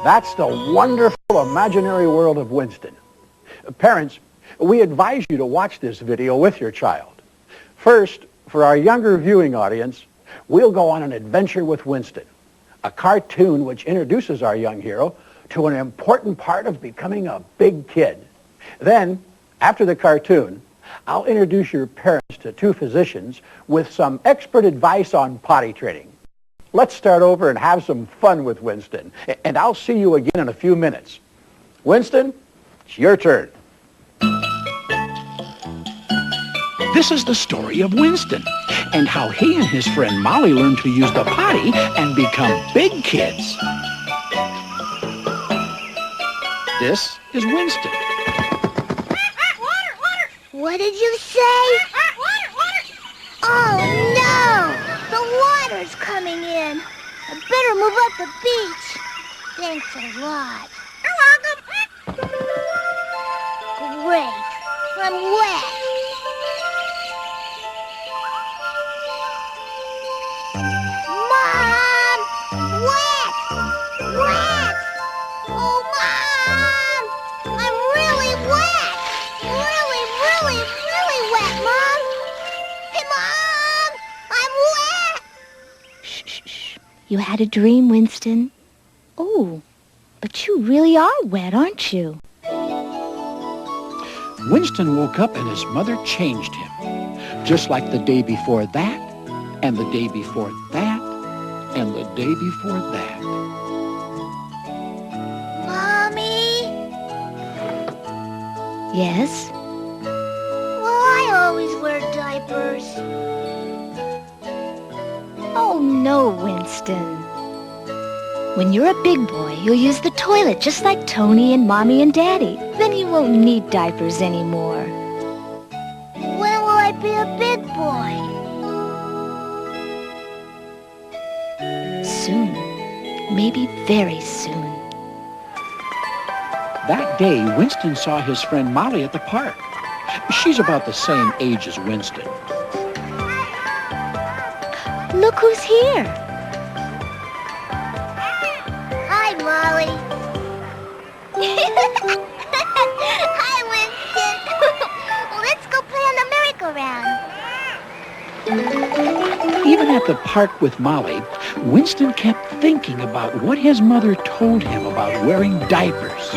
That's the wonderful imaginary world of Winston. Parents, we advise you to watch this video with your child. First, for our younger viewing audience, we'll go on an adventure with Winston, a cartoon which introduces our young hero to an important part of becoming a big kid. Then, after the cartoon, I'll introduce your parents to two physicians with some expert advice on potty training. Let's start over and have some fun with Winston. And I'll see you again in a few minutes. Winston, it's your turn. This is the story of Winston and how he and his friend Molly learned to use the potty and become big kids. This is Winston. Water! What did you say? Water! Oh, no! The water's coming in. I better move up the beach. Thanks a lot. You're welcome. Great. I'm wet. Mom! Wet! Wet! Oh, Mom! I'm really wet! Really wet, Mom! Hey, Mom! I'm wet! Shh. You had a dream, Winston? Oh, but you really are wet, aren't you? Winston woke up and his mother changed him, just like the day before that, and the day before that, and the day before that. Mommy? Yes? Well, I always wear diapers. Oh, no, Winston. When you're a big boy, you'll use the toilet just like Tony and Mommy and Daddy. Then you won't need diapers anymore. When will I be a big boy? Soon. Maybe very soon. That day, Winston saw his friend Molly at the park. She's about the same age as Winston. Look who's here. Hi, Molly. Hi, Winston. Let's go play on the merry-go-round. Even at the park with Molly, Winston kept thinking about what his mother told him about wearing diapers.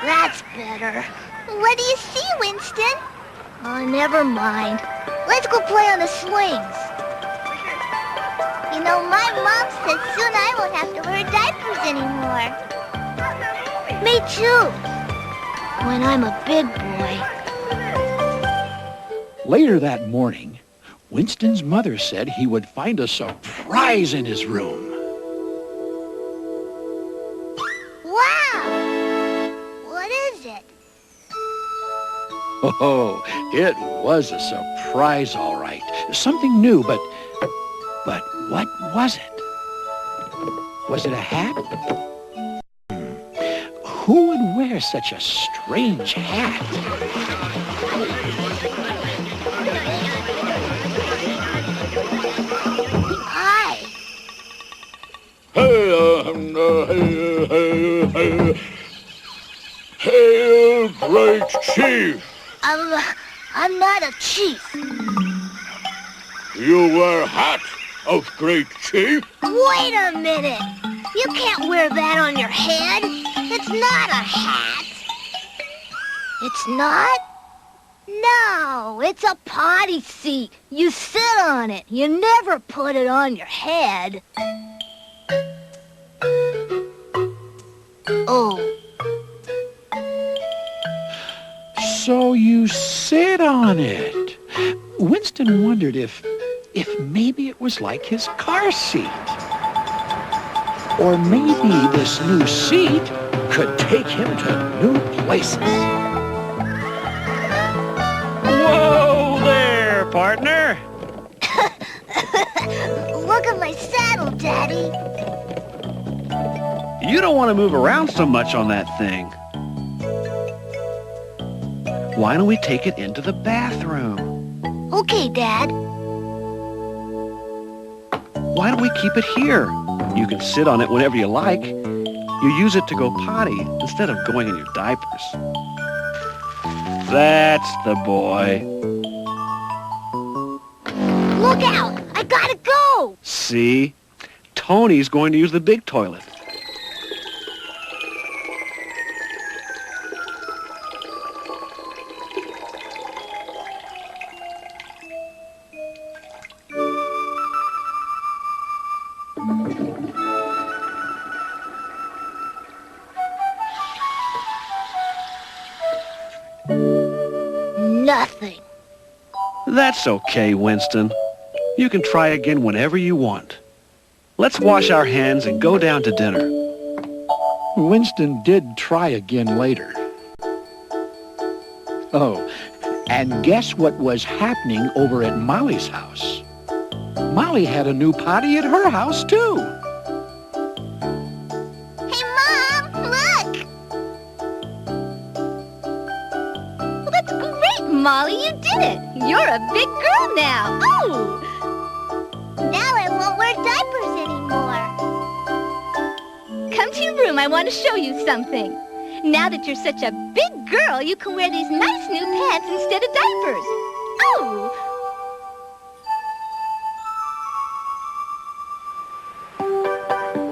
That's better. What do you see, Winston? Oh, never mind. Let's go play on the swings. You know, my mom says soon I won't have to wear diapers anymore. Me too. When I'm a big boy. Later that morning, Winston's mother said he would find a surprise in his room. Wow! What is it? Oh, it was a surprise, all right. Something new, but what was it? Was it a hat? Who would wear such a strange hat? Hi. Hail, great chief! I'm not a chief. You wear hat of great chief? Wait a minute. You can't wear that on your head. It's not a hat. It's not? No, it's a potty seat. You sit on it. You never put it on your head. Oh. So you sit on it. Winston wondered if maybe it was like his car seat. Or maybe this new seat could take him to new places. Whoa there, partner. Look at my saddle, Daddy. You don't want to move around so much on that thing. Why don't we take it into the bathroom? Okay, Dad. Why don't we keep it here? You can sit on it whenever you like. You use it to go potty instead of going in your diapers. That's the boy. Look out! I gotta go! See? Tony's going to use the big toilet. Nothing. That's okay, Winston. You can try again whenever you want. Let's wash our hands and go down to dinner. Winston did try again later. Oh, and guess what was happening over at Molly's house? Molly had a new potty at her house, too. Hey, Mom, look! Well, that's great, Molly. You did it. You're a big girl now. Oh! Now I won't wear diapers anymore. Come to your room. I want to show you something. Now that you're such a big girl, you can wear these nice new pants instead of diapers. Oh!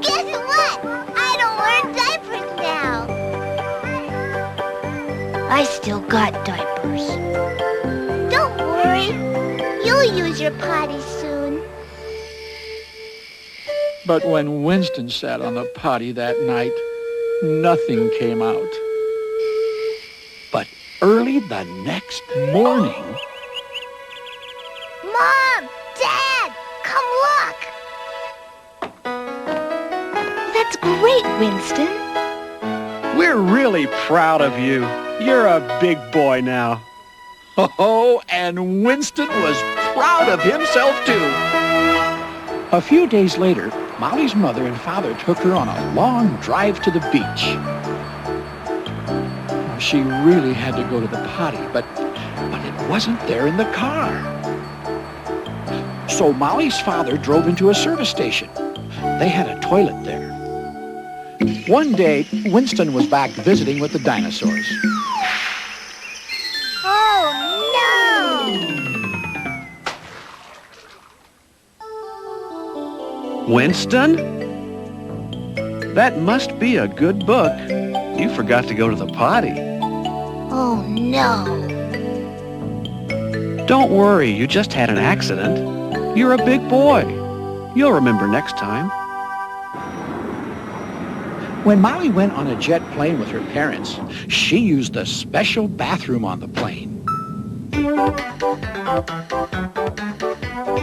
Guess what? I don't wear diapers now. I still got diapers. Don't worry. You'll use your potty soon. But when Winston sat on the potty that night, nothing came out. But early the next morning... Mom! Dad! Come look! That's great, Winston. We're really proud of you. You're a big boy now. Oh, and Winston was proud of himself, too. A few days later, Molly's mother and father took her on a long drive to the beach. She really had to go to the potty, but it wasn't there in the car. So Molly's father drove into a service station. They had a toilet there. One day, Winston was back visiting with the dinosaurs. Oh, no! Winston? That must be a good book. You forgot to go to the potty. Oh, no. Don't worry, you just had an accident. You're a big boy. You'll remember next time. When Molly went on a jet plane with her parents, she used the special bathroom on the plane.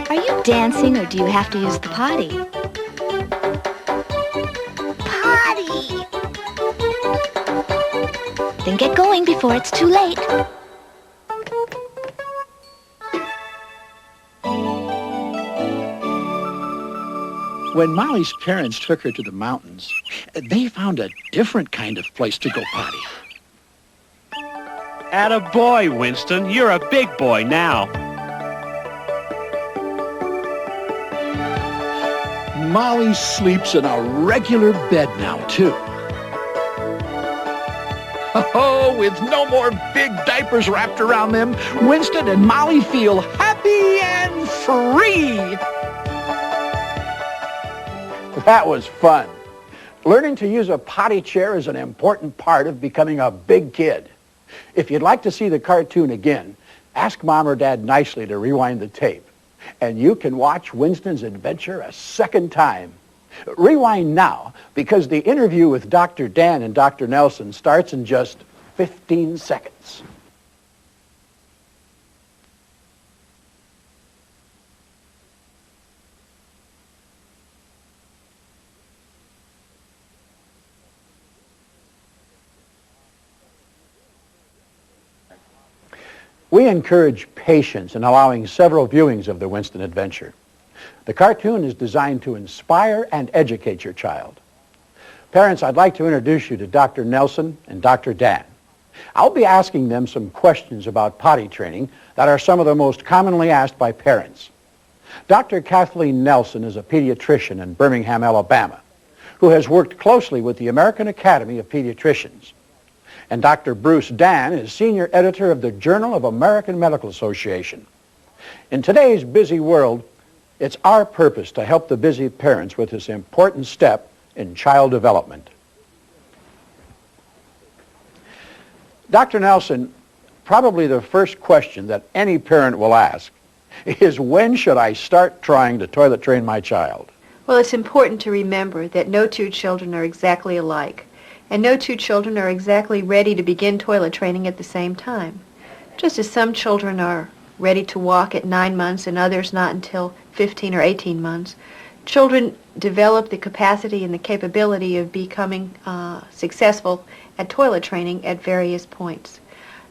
Are you dancing or do you have to use the potty? Potty! Then get going before it's too late. When Molly's parents took her to the mountains, they found a different kind of place to go potty. Attaboy, Winston. You're a big boy now. Molly sleeps in a regular bed now, too. Oh, with no more big diapers wrapped around them, Winston and Molly feel happy and free. That was fun. Learning to use a potty chair is an important part of becoming a big kid. If you'd like to see the cartoon again, ask Mom or Dad nicely to rewind the tape. And you can watch Winston's adventure a second time. Rewind now, because the interview with Dr. Dan and Dr. Nelson starts in just 15 seconds. We encourage patience in allowing several viewings of the Winston adventure. The cartoon is designed to inspire and educate your child. Parents, I'd like to introduce you to Dr. Nelson and Dr. Dan. I'll be asking them some questions about potty training that are some of the most commonly asked by parents. Dr. Kathleen Nelson is a pediatrician in Birmingham, Alabama, who has worked closely with the American Academy of Pediatricians. And Dr. Bruce Dan is senior editor of the Journal of American Medical Association. In today's busy world, it's our purpose to help the busy parents with this important step in child development. Dr. Nelson, probably the first question that any parent will ask is, when should I start trying to toilet train my child? Well, it's important to remember that no two children are exactly alike, and no two children are exactly ready to begin toilet training at the same time. Just as some children are ready to walk at 9 months and others not until 15 or 18 months, children develop the capacity and the capability of becoming successful at toilet training at various points.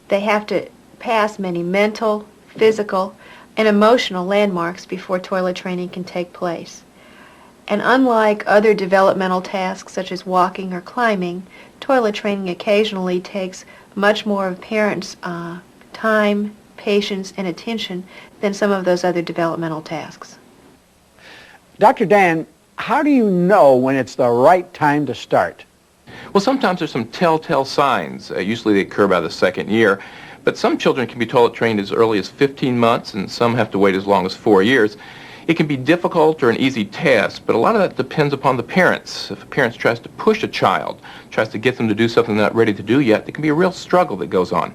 They have to pass many mental, physical, and emotional landmarks before toilet training can take place. And unlike other developmental tasks such as walking or climbing, toilet training occasionally takes much more of parents' time, patience, and attention than some of those other developmental tasks. Dr. Dan, how do you know when it's the right time to start? Well, sometimes there's some telltale signs. Usually they occur by the second year. But some children can be toilet trained as early as 15 months, and some have to wait as long as 4 years. It can be difficult or an easy task, but a lot of that depends upon the parents. If a parent tries to push a child, tries to get them to do something they're not ready to do yet, there can be a real struggle that goes on.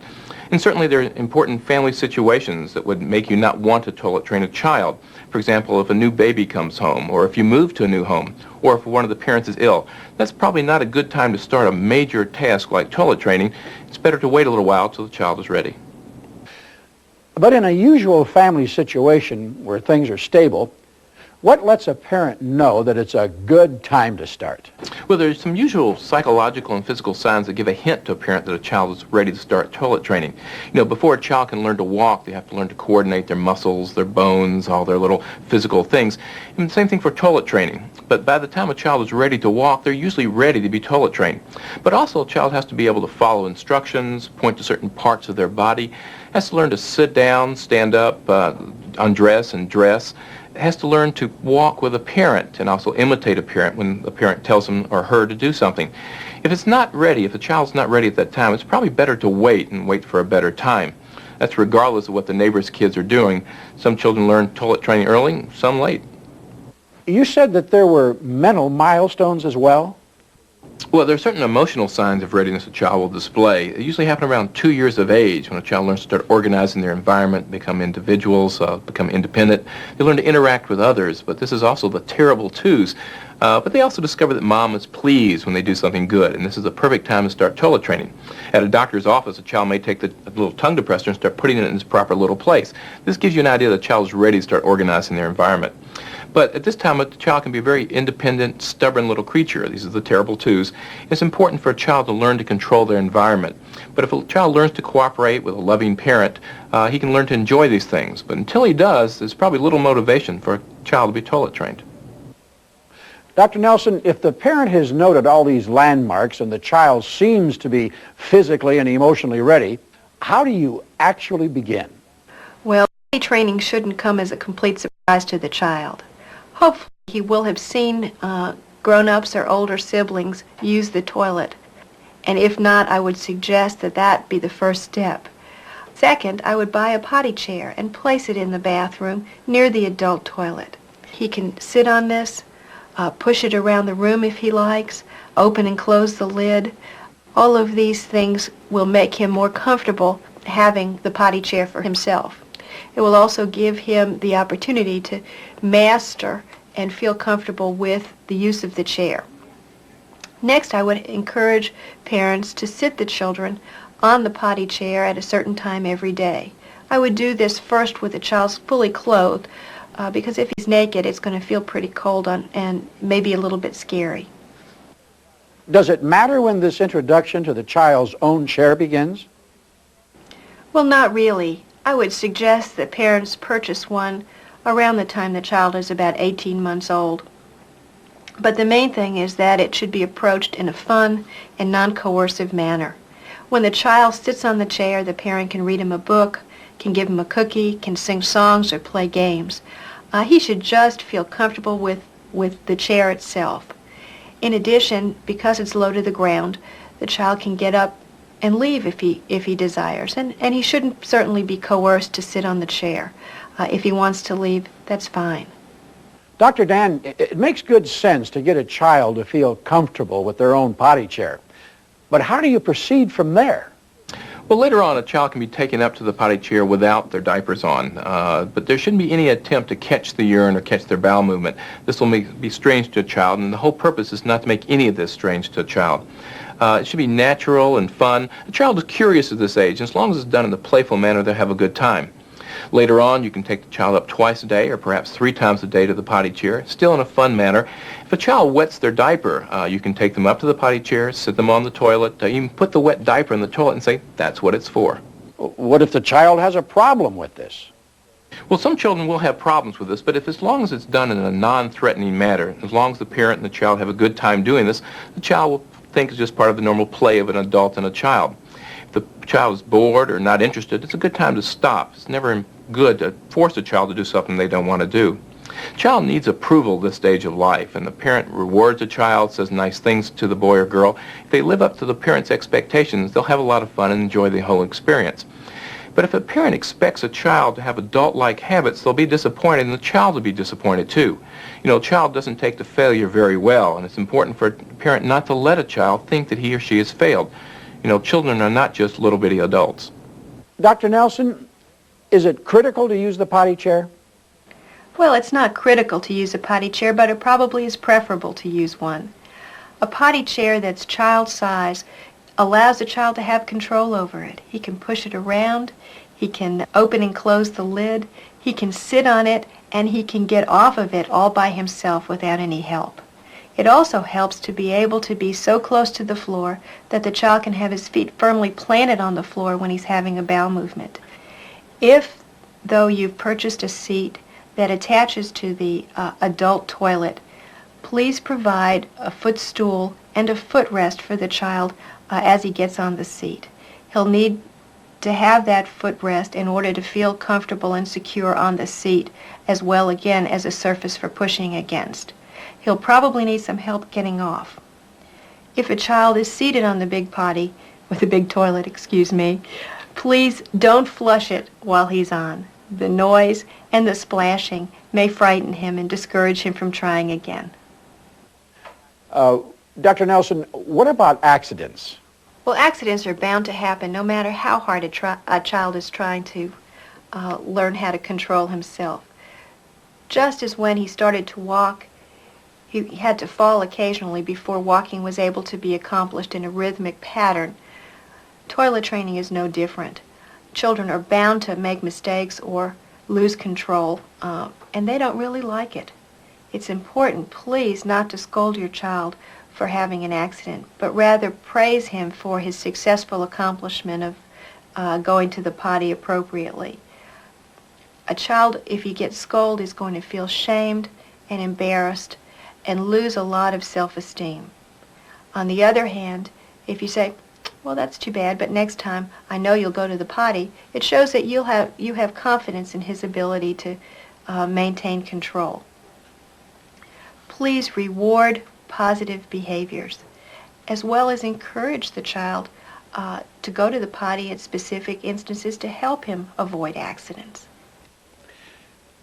And certainly there are important family situations that would make you not want to toilet train a child. For example, if a new baby comes home, or if you move to a new home, or if one of the parents is ill, that's probably not a good time to start a major task like toilet training. It's better to wait a little while till the child is ready. But in a usual family situation where things are stable, what lets a parent know that it's a good time to start? Well, there's some usual psychological and physical signs that give a hint to a parent that a child is ready to start toilet training. You know, before a child can learn to walk, they have to learn to coordinate their muscles, their bones, all their little physical things. And the same thing for toilet training. But by the time a child is ready to walk, they're usually ready to be toilet trained. But also a child has to be able to follow instructions, point to certain parts of their body, has to learn to sit down, stand up, undress and dress. Has to learn to walk with a parent and also imitate a parent when the parent tells him or her to do something. If it's not ready, if a child's not ready at that time, it's probably better to wait and wait for a better time. That's regardless of what the neighbor's kids are doing. Some children learn toilet training early, some late. You said that there were mental milestones as well? Well, there are certain emotional signs of readiness a child will display. They usually happen around 2 years of age, when a child learns to start organizing their environment, become individuals, become independent. They learn to interact with others, but this is also the terrible twos. But they also discover that mom is pleased when they do something good, and this is the perfect time to start toilet training. At a doctor's office, a child may take the little tongue depressor and start putting it in its proper little place. This gives you an idea that the child is ready to start organizing their environment. But at this time, the child can be a very independent, stubborn little creature. These are the terrible twos. It's important for a child to learn to control their environment. But if a child learns to cooperate with a loving parent, he can learn to enjoy these things. But until he does, there's probably little motivation for a child to be toilet trained. Dr. Nelson, if the parent has noted all these landmarks and the child seems to be physically and emotionally ready, how do you actually begin? Well, training shouldn't come as a complete surprise to the child. Hopefully he will have seen grown-ups or older siblings use the toilet. And if not, I would suggest that that be the first step. Second, I would buy a potty chair and place it in the bathroom near the adult toilet. He can sit on this, push it around the room if he likes, open and close the lid. All of these things will make him more comfortable having the potty chair for himself. It will also give him the opportunity to master and feel comfortable with the use of the chair. Next, I would encourage parents to sit the children on the potty chair at a certain time every day. I would do this first with the child fully clothed, because if he's naked, it's going to feel pretty cold and maybe a little bit scary. Does it matter when this introduction to the child's own chair begins? Well, not really. I would suggest that parents purchase one around the time the child is about 18 months old. But the main thing is that it should be approached in a fun and non-coercive manner. When the child sits on the chair, the parent can read him a book, can give him a cookie, can sing songs or play games. He should just feel comfortable with the chair itself. In addition, because it's low to the ground, the child can get up and leave if he desires. And he shouldn't certainly be coerced to sit on the chair. If he wants to leave, that's fine. Dr. Dan, it makes good sense to get a child to feel comfortable with their own potty chair. But how do you proceed from there? Well, later on, a child can be taken up to the potty chair without their diapers on, but there shouldn't be any attempt to catch the urine or catch their bowel movement. This will be strange to a child, and the whole purpose is not to make any of this strange to a child. It should be natural and fun. A child is curious at this age, and as long as it's done in a playful manner, they'll have a good time. Later on, you can take the child up twice a day or perhaps 3 times a day to the potty chair, still in a fun manner. If a child wets their diaper, you can take them up to the potty chair, sit them on the toilet, even put the wet diaper in the toilet and say, that's what it's for. What if the child has a problem with this? Well, some children will have problems with this, but as long as it's done in a non-threatening manner, as long as the parent and the child have a good time doing this, the child will think it's just part of the normal play of an adult and a child. If the child is bored or not interested, it's a good time to stop. It's never good to force a child to do something they don't want to do. The child needs approval at this stage of life, and the parent rewards the child, says nice things to the boy or girl. If they live up to the parent's expectations, they'll have a lot of fun and enjoy the whole experience. But if a parent expects a child to have adult-like habits, they'll be disappointed, and the child will be disappointed too. You know, a child doesn't take the failure very well, and it's important for a parent not to let a child think that he or she has failed. You know, children are not just little bitty adults. Dr. Nelson, is it critical to use the potty chair? Well, it's not critical to use a potty chair, but it probably is preferable to use one. A potty chair that's child size allows the child to have control over it. He can push it around, he can open and close the lid, he can sit on it, and he can get off of it all by himself without any help. It also helps to be able to be so close to the floor that the child can have his feet firmly planted on the floor when he's having a bowel movement. If, though, you've purchased a seat that attaches to the adult toilet, please provide a footstool and a footrest for the child as he gets on the seat. He'll need to have that footrest in order to feel comfortable and secure on the seat, as well, again, as a surface for pushing against. He'll probably need some help getting off. If a child is seated on the big potty, with a big toilet, please don't flush it while he's on. The noise and the splashing may frighten him and discourage him from trying again. Dr. Nelson, what about accidents? Well, accidents are bound to happen no matter how hard a child is trying to learn how to control himself. Just as when he started to walk, he had to fall occasionally before walking was able to be accomplished in a rhythmic pattern. Toilet training is no different. Children are bound to make mistakes or lose control, and they don't really like it. It's important, please, not to scold your child for having an accident, but rather praise him for his successful accomplishment of going to the potty appropriately. A child, if he gets scolded, is going to feel shamed and embarrassed and lose a lot of self-esteem. On the other hand, if you say, well, that's too bad, but next time I know you'll go to the potty, it shows that you have confidence in his ability to maintain control. Please reward positive behaviors, as well as encourage the child to go to the potty at specific instances to help him avoid accidents.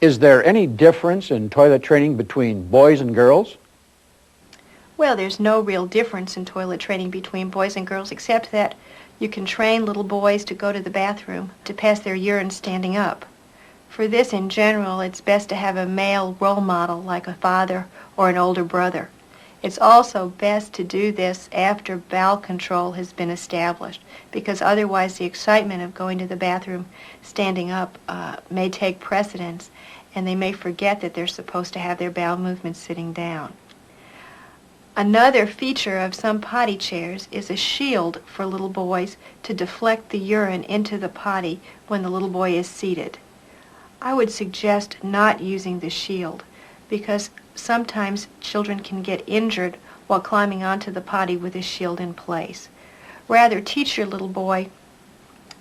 Is there any difference in toilet training between boys and girls? Well, there's no real difference in toilet training between boys and girls, except that you can train little boys to go to the bathroom to pass their urine standing up. For this, in general, it's best to have a male role model like a father or an older brother. It's also best to do this after bowel control has been established, because otherwise the excitement of going to the bathroom standing up may take precedence, and they may forget that they're supposed to have their bowel movements sitting down. Another feature of some potty chairs is a shield for little boys to deflect the urine into the potty when the little boy is seated. I would suggest not using the shield because sometimes children can get injured while climbing onto the potty with a shield in place. Rather, teach your little boy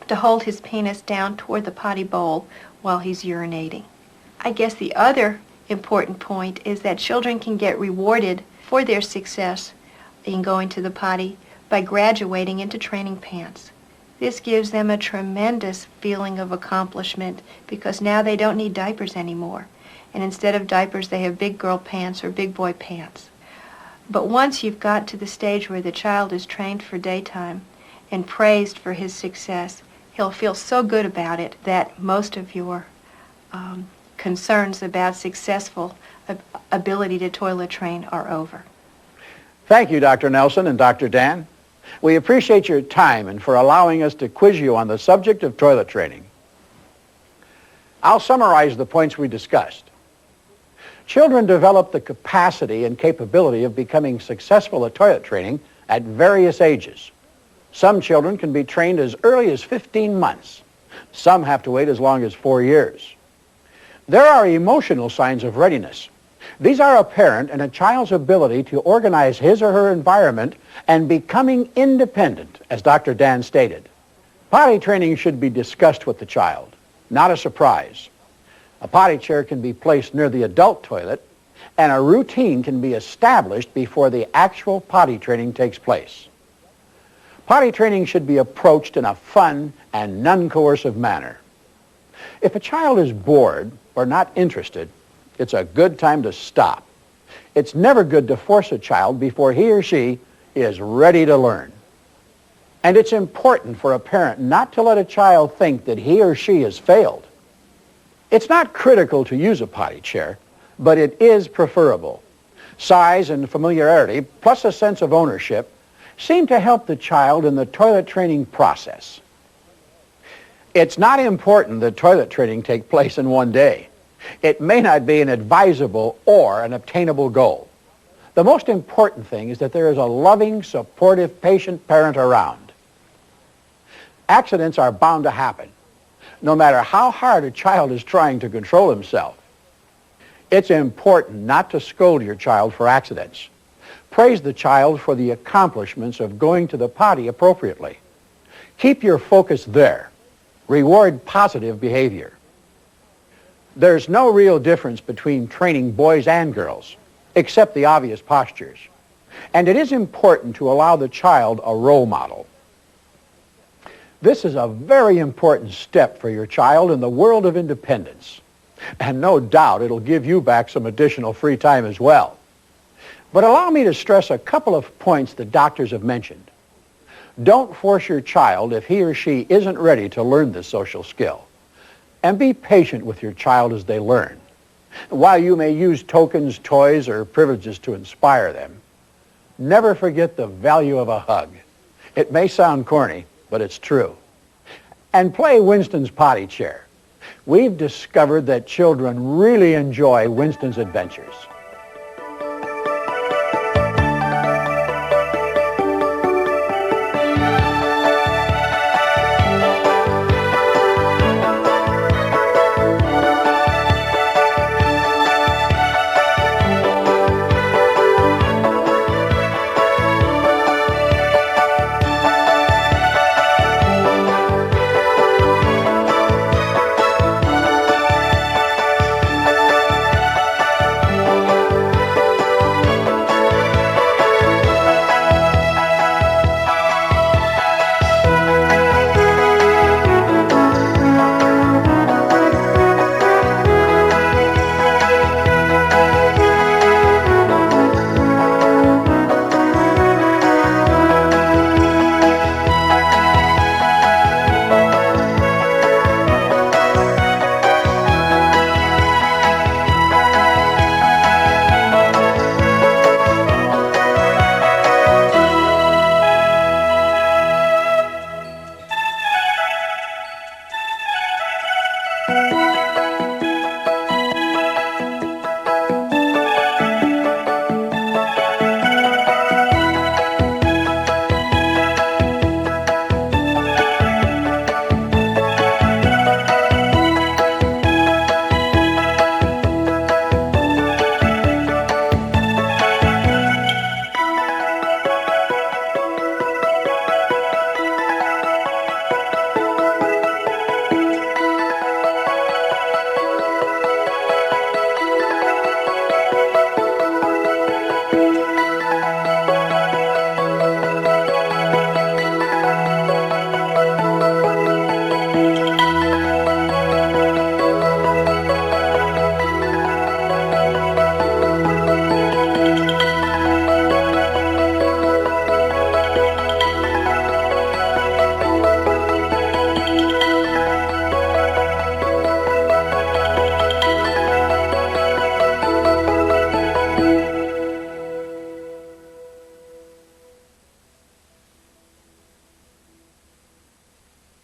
to hold his penis down toward the potty bowl while he's urinating. I guess the other important point is that children can get rewarded for their success in going to the potty by graduating into training pants. This gives them a tremendous feeling of accomplishment because now they don't need diapers anymore. And instead of diapers, they have big girl pants or big boy pants. But once you've got to the stage where the child is trained for daytime and praised for his success, he'll feel so good about it that most of your concerns about successful ability to toilet train are over. Thank you, Dr. Nelson and Dr. Dan. We appreciate your time and for allowing us to quiz you on the subject of toilet training. I'll summarize the points we discussed. Children develop the capacity and capability of becoming successful at toilet training at various ages. Some children can be trained as early as 15 months. Some have to wait as long as 4 years. There are emotional signs of readiness. These are apparent in a child's ability to organize his or her environment and becoming independent, as Dr. Dan stated. Potty training should be discussed with the child, not a surprise. A potty chair can be placed near the adult toilet, and a routine can be established before the actual potty training takes place. Potty training should be approached in a fun and non-coercive manner. If a child is bored or not interested, it's a good time to stop. It's never good to force a child before he or she is ready to learn. And it's important for a parent not to let a child think that he or she has failed. It's not critical to use a potty chair, but it is preferable. Size and familiarity, plus a sense of ownership, seem to help the child in the toilet training process. It's not important that toilet training take place in one day. It may not be an advisable or an obtainable goal. The most important thing is that there is a loving, supportive, patient parent around. Accidents are bound to happen, no matter how hard a child is trying to control himself. It's important not to scold your child for accidents. Praise the child for the accomplishments of going to the potty appropriately. Keep your focus there. Reward positive behavior. There's no real difference between training boys and girls, except the obvious postures. And it is important to allow the child a role model. This is a very important step for your child in the world of independence. And no doubt it'll give you back some additional free time as well. But allow me to stress a couple of points the doctors have mentioned. Don't force your child if he or she isn't ready to learn this social skill. And be patient with your child as they learn. While you may use tokens, toys, or privileges to inspire them, never forget the value of a hug. It may sound corny, but it's true. And play Winston's potty chair. We've discovered that children really enjoy Winston's adventures.